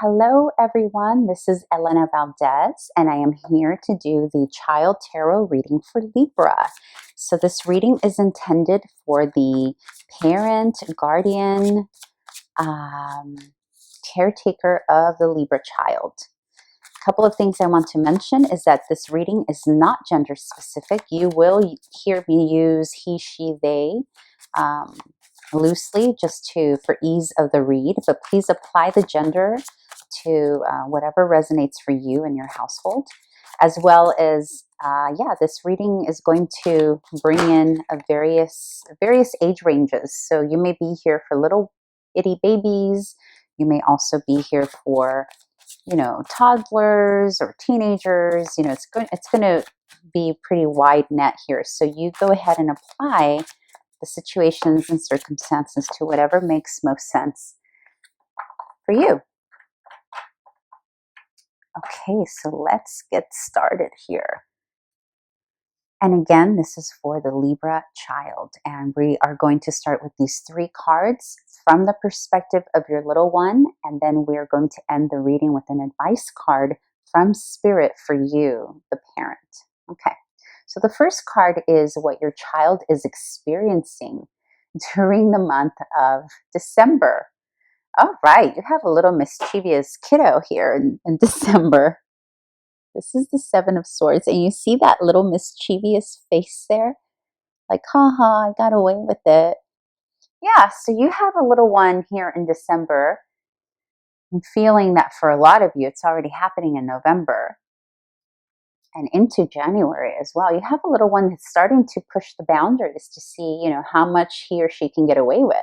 Hello everyone, this is Elena Valdez and I am here to do the Child Tarot reading for Libra. So this reading is intended for the parent, guardian, caretaker of the Libra child. A couple of things I want to mention is that this reading is not gender specific. You will hear me use he, she, they loosely just for ease of the read, but please apply the gender to whatever resonates for you and your household, as well as this reading is going to bring in various age ranges. So you may be here for little itty babies. You may also be here for toddlers or teenagers. It's going to be pretty wide net here. So you go ahead and apply the situations and circumstances to whatever makes most sense for you. Okay, so let's get started here. And again, this is for the Libra child. And we are going to start with these 3 cards from the perspective of your little one. And then we're going to end the reading with an advice card from Spirit for you, the parent. Okay, so the first card is what your child is experiencing during the month of December. All right, you have a little mischievous kiddo here in December. This is the 7 of Swords, and you see that little mischievous face there? Like, haha, I got away with it. Yeah, so you have a little one here in December. I'm feeling that for a lot of you, it's already happening in November and into January as well. You have a little one that's starting to push the boundaries to see, how much he or she can get away with.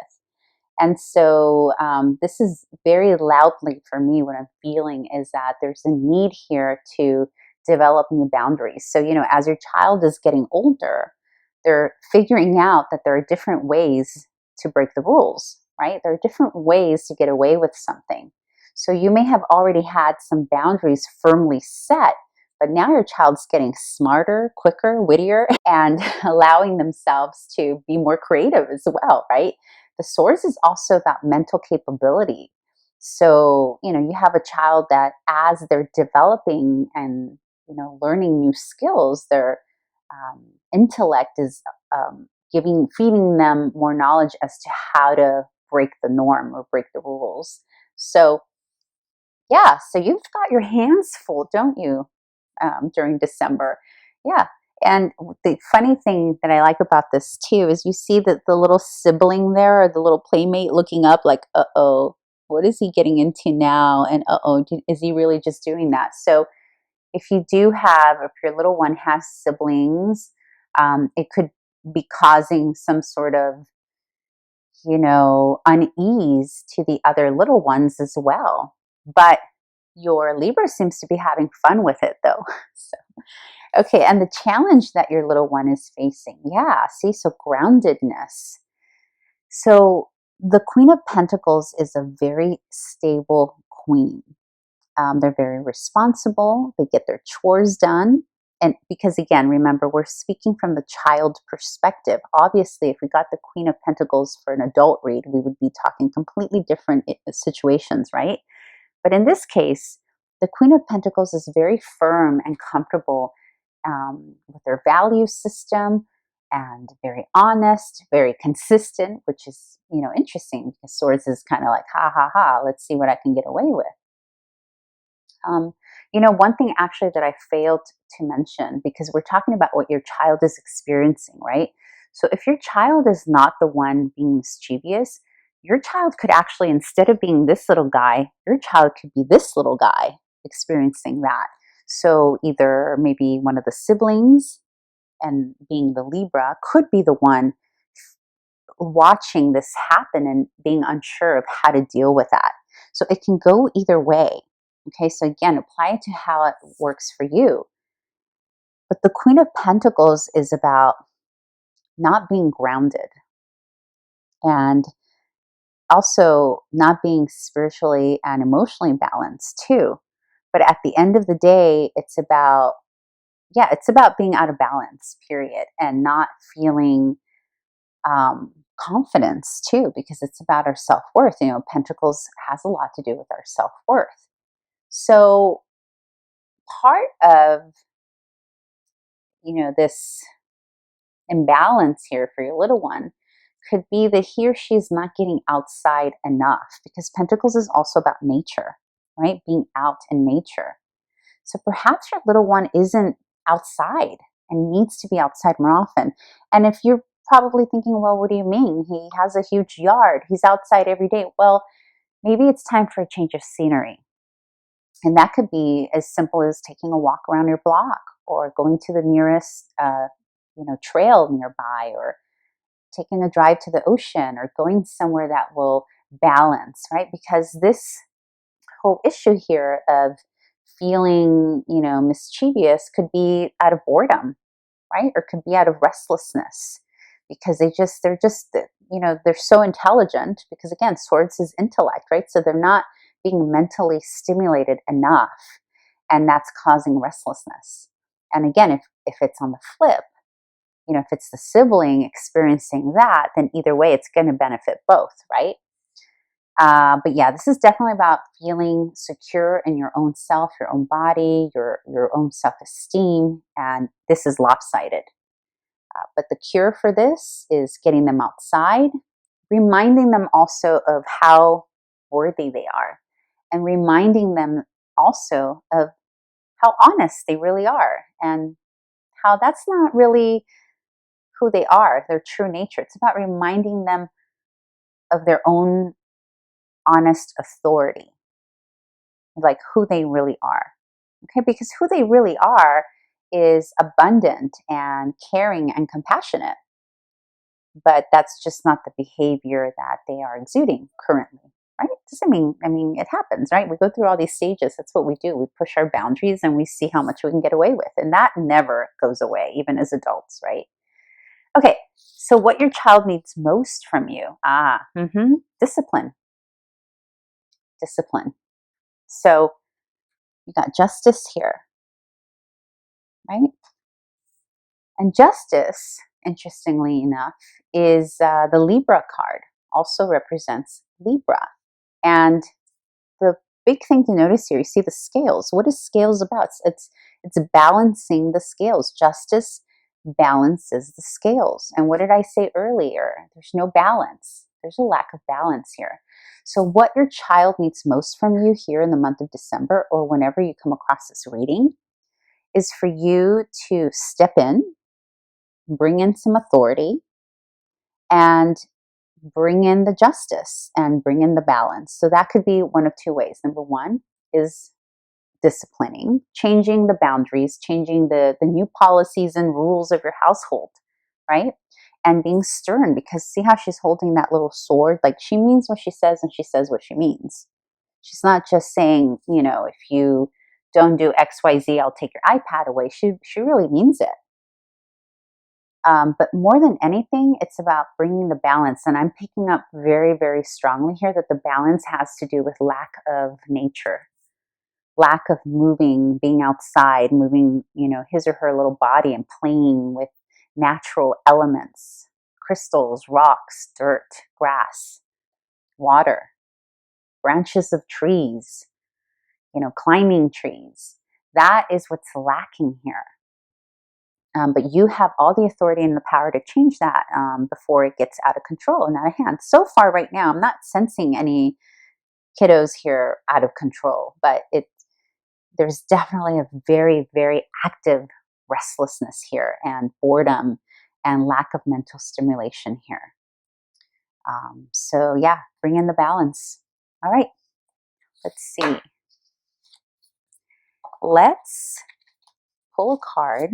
And so this is very loudly for me what I'm feeling is that there's a need here to develop new boundaries. So, as your child is getting older, they're figuring out that there are different ways to break the rules, right? There are different ways to get away with something. So you may have already had some boundaries firmly set, but now your child's getting smarter, quicker, wittier, and allowing themselves to be more creative as well, right? The Swords is also about mental capability. So, you have a child that as they're developing and, learning new skills, their intellect is feeding them more knowledge as to how to break the norm or break the rules. So, yeah, so you've got your hands full, don't you, during December? Yeah. And the funny thing that I like about this too is you see that the little sibling there, or the little playmate looking up like, uh-oh, what is he getting into now? And uh-oh, is he really just doing that? So if your little one has siblings, it could be causing some sort of, unease to the other little ones as well. But your Libra seems to be having fun with it though. So okay, and the challenge that your little one is facing. Yeah, see, so groundedness. So the Queen of Pentacles is a very stable queen. They're very responsible. They get their chores done. And because again, remember, we're speaking from the child perspective. Obviously, if we got the Queen of Pentacles for an adult read, we would be talking completely different situations, right? But in this case, the Queen of Pentacles is very firm and comfortable with their value system, and very honest, very consistent, which is, interesting because Swords is kind of like, ha, ha, ha, let's see what I can get away with. One thing actually that I failed to mention, because we're talking about what your child is experiencing, right? So if your child is not the one being mischievous, your child could actually, instead of being this little guy, your child could be this little guy experiencing that. So either maybe one of the siblings, and being the Libra, could be the one watching this happen and being unsure of how to deal with that. So it can go either way. Okay, so again, apply it to how it works for you. But the Queen of Pentacles is about not being grounded and also not being spiritually and emotionally balanced too. But at the end of the day, it's about being out of balance, period, and not feeling confidence too, because it's about our self-worth. You know, Pentacles has a lot to do with our self-worth. So part of, you know, this imbalance here for your little one could be that he or she is not getting outside enough, because Pentacles is also about nature, right? Being out in nature. So perhaps your little one isn't outside and needs to be outside more often. And if you're probably thinking, well, what do you mean? He has a huge yard. He's outside every day. Well, maybe it's time for a change of scenery. And that could be as simple as taking a walk around your block, or going to the nearest, trail nearby, or taking a drive to the ocean, or going somewhere that will balance, right? Because this whole issue here of feeling, mischievous could be out of boredom, right? Or could be out of restlessness, because they're so intelligent, because again, swords is intellect, right? So they're not being mentally stimulated enough, and that's causing restlessness. And again, if it's on the flip, if it's the sibling experiencing that, then either way, it's going to benefit both, right? But yeah, this is definitely about feeling secure in your own self, your own body, your own self-esteem, and this is lopsided. But the cure for this is getting them outside, reminding them also of how worthy they are, and reminding them also of how honest they really are, and how that's not really who they are, their true nature. It's about reminding them of their own honest authority, like who they really are. Okay, because who they really are is abundant and caring and compassionate. But that's just not the behavior that they are exuding currently, right? Doesn't mean, it happens, right? We go through all these stages. That's what we do. We push our boundaries and we see how much we can get away with. And that never goes away, even as adults, right? Okay, so what your child needs most from you? Discipline. Discipline. So you got justice here, right? And justice, interestingly enough, is the Libra card, also represents Libra. And the big thing to notice here, you see the scales. What is scales about? It's balancing the scales. Justice balances the scales. And what did I say earlier? There's no balance. There's a lack of balance here. So what your child needs most from you here in the month of December, or whenever you come across this reading, is for you to step in, bring in some authority, and bring in the justice and bring in the balance. So that could be one of two ways. Number one is disciplining, changing the boundaries, changing the new policies and rules of your household, right? And being stern, because see how she's holding that little sword? Like, she means what she says, and she says what she means. She's not just saying, if you don't do XYZ, I'll take your iPad away. She really means it. But more than anything, it's about bringing the balance. And I'm picking up very, very strongly here that the balance has to do with lack of nature, lack of moving, being outside, moving, his or her little body, and playing with natural elements, crystals, rocks, dirt, grass, water, branches of trees, climbing trees. That is what's lacking here. But you have all the authority and the power to change that before it gets out of control and out of hand. So far right now, I'm not sensing any kiddos here out of control, but there's definitely a very, very active restlessness here, and boredom, and lack of mental stimulation here. So yeah, bring in the balance. All right, let's see. Let's pull a card.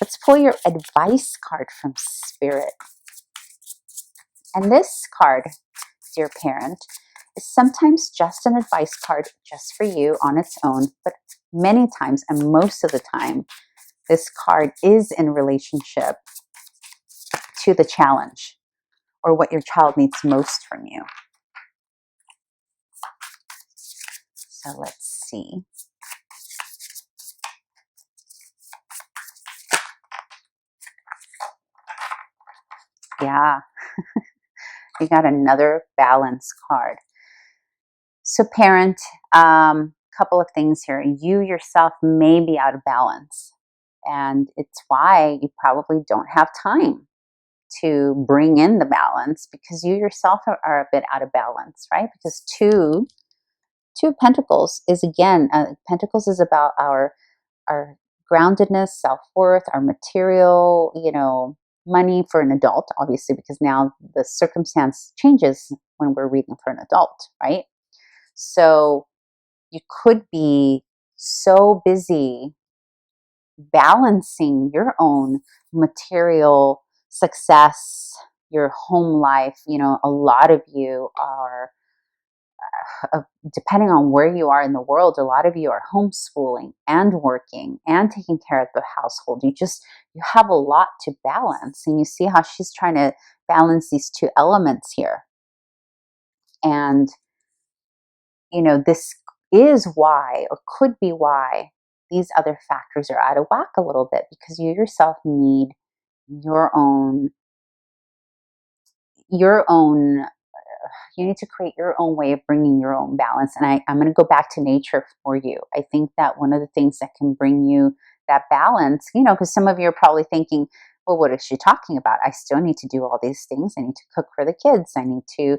Let's pull your advice card from Spirit. And this card, dear parent, is sometimes just an advice card just for you on its own, but many times, and most of the time, this card is in relationship to the challenge, or what your child needs most from you. So let's see. Yeah. You got another balance card. So parent, couple of things here. You yourself may be out of balance, and it's why you probably don't have time to bring in the balance, because you yourself are a bit out of balance, right? Because two of Pentacles is, again, Pentacles is about our groundedness, self-worth, our material, money for an adult, obviously, because now the circumstance changes when we're reading for an adult, right? So you could be so busy balancing your own material success, your home life. A lot of you are, depending on where you are in the world, a lot of you are homeschooling and working and taking care of the household. You have a lot to balance, and you see how she's trying to balance these two elements here. And this is why, or could be why, these other factors are out of whack a little bit, because you yourself need your own you need to create your own way of bringing your own balance. And I'm going to go back to nature for you. I think that one of the things that can bring you that balance, because some of you are probably thinking, well, what is she talking about? I still need to do all these things. I need to cook for the kids. I need to,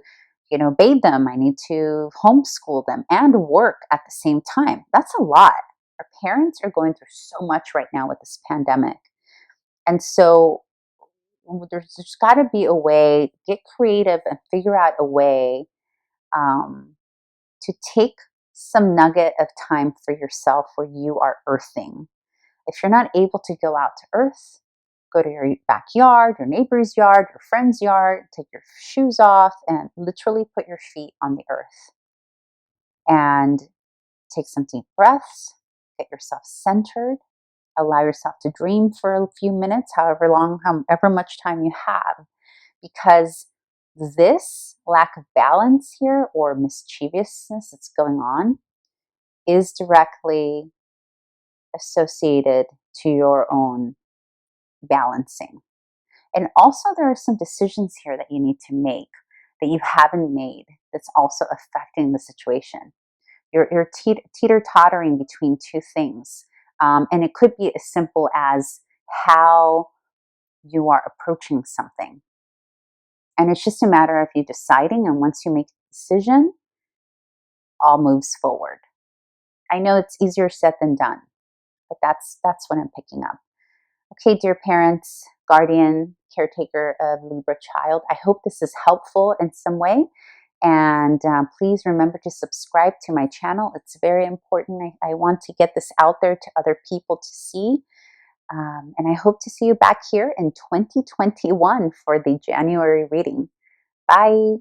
bathe them. I need to homeschool them and work at the same time. That's a lot. Our parents are going through so much right now with this pandemic. And so there's got to be a way, get creative and figure out a way to take some nugget of time for yourself where you are earthing. If you're not able to go out to earth, go to your backyard, your neighbor's yard, your friend's yard, take your shoes off and literally put your feet on the earth. And take some deep breaths, get yourself centered, allow yourself to dream for a few minutes, however much time you have. Because this lack of balance here, or mischievousness that's going on, is directly associated to your own balancing. And also there are some decisions here that you need to make that you haven't made, that's also affecting the situation. You're teeter-tottering between two things. And it could be as simple as how you are approaching something. And it's just a matter of you deciding, and once you make a decision, all moves forward. I know it's easier said than done, but that's what I'm picking up. Okay, dear parents, guardian, caretaker of Libra child, I hope this is helpful in some way. And please remember to subscribe to my channel. It's very important. I want to get this out there to other people to see. And I hope to see you back here in 2021 for the January reading. Bye.